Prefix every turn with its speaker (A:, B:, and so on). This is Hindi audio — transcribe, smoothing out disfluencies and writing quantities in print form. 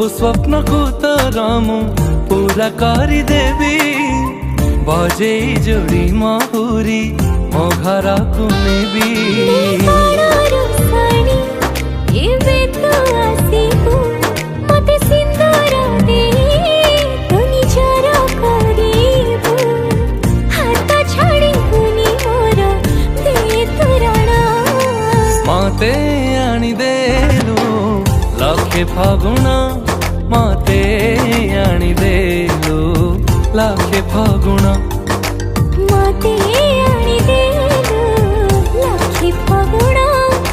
A: सबु स्वप्न को तोरा मु पूरा करी देवी बजे जोड़ी महुरी मो घर को नेबी मते आनी देलु लखे फागुना मते आनी देलु लखे फागुना।